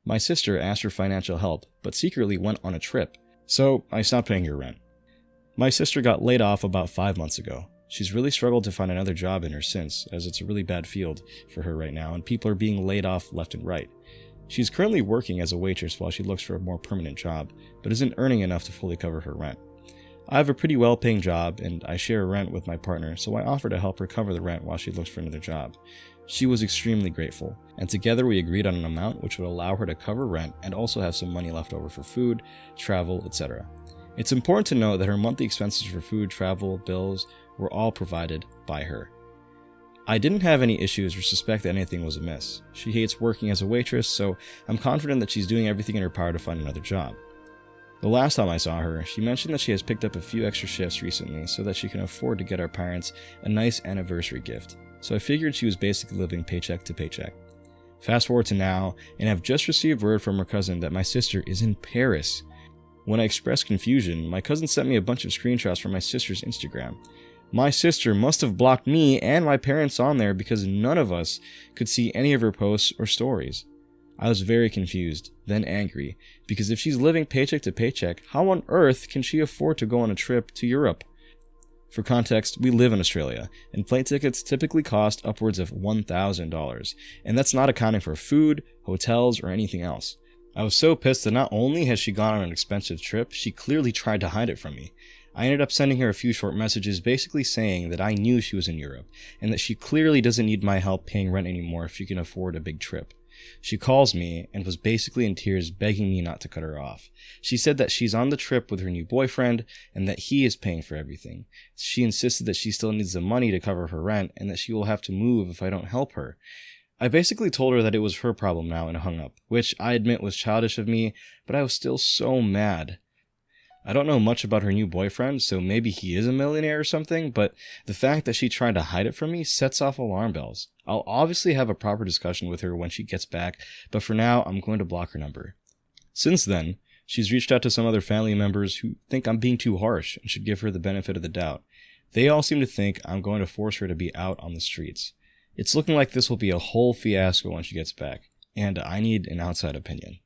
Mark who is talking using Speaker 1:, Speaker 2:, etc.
Speaker 1: My sister asked for financial help, but secretly went on a trip, so I stopped paying her rent. My sister got laid off about 5 months ago. She's really struggled to find another job in her since, as it's a really bad field for her right now, and people are being laid off left and right. She's currently working as a waitress while she looks for a more permanent job, but isn't earning enough to fully cover her rent. I have a pretty well-paying job, and I share rent with my partner, so I offer to help her cover the rent while she looks for another job. She was extremely grateful, and together we agreed on an amount which would allow her to cover rent and also have some money left over for food, travel, etc. It's important to note that her monthly expenses for food, travel, bills were all provided by her. I didn't have any issues or suspect that anything was amiss. She hates working as a waitress, so I'm confident that she's doing everything in her power to find another job. The last time I saw her, she mentioned that she has picked up a few extra shifts recently so that she can afford to get our parents a nice anniversary gift, so I figured she was basically living paycheck to paycheck. Fast forward to now, and I've just received word from her cousin that my sister is in Paris. When I expressed confusion, my cousin sent me a bunch of screenshots from my sister's Instagram. My sister must have blocked me and my parents on there because none of us could see any of her posts or stories. I was very confused, then angry, because if she's living paycheck to paycheck, how on earth can she afford to go on a trip to Europe? For context, we live in Australia, and plane tickets typically cost upwards of $1,000, and that's not accounting for food, hotels, or anything else. I was so pissed that not only has she gone on an expensive trip, she clearly tried to hide it from me. I ended up sending her a few short messages basically saying that I knew she was in Europe, and that she clearly doesn't need my help paying rent anymore if she can afford a big trip. She calls me and was basically in tears begging me not to cut her off. She said that she's on the trip with her new boyfriend and that he is paying for everything. She insisted that she still needs the money to cover her rent and that she will have to move if I don't help her. I basically told her that it was her problem now and hung up, which I admit was childish of me, but I was still so mad. I don't know much about her new boyfriend, so maybe he is a millionaire or something, but the fact that she tried to hide it from me sets off alarm bells. I'll obviously have a proper discussion with her when she gets back, but for now, I'm going to block her number. Since then, she's reached out to some other family members who think I'm being too harsh and should give her the benefit of the doubt. They all seem to think I'm going to force her to be out on the streets. It's looking like this will be a whole fiasco when she gets back, and I need an outside opinion.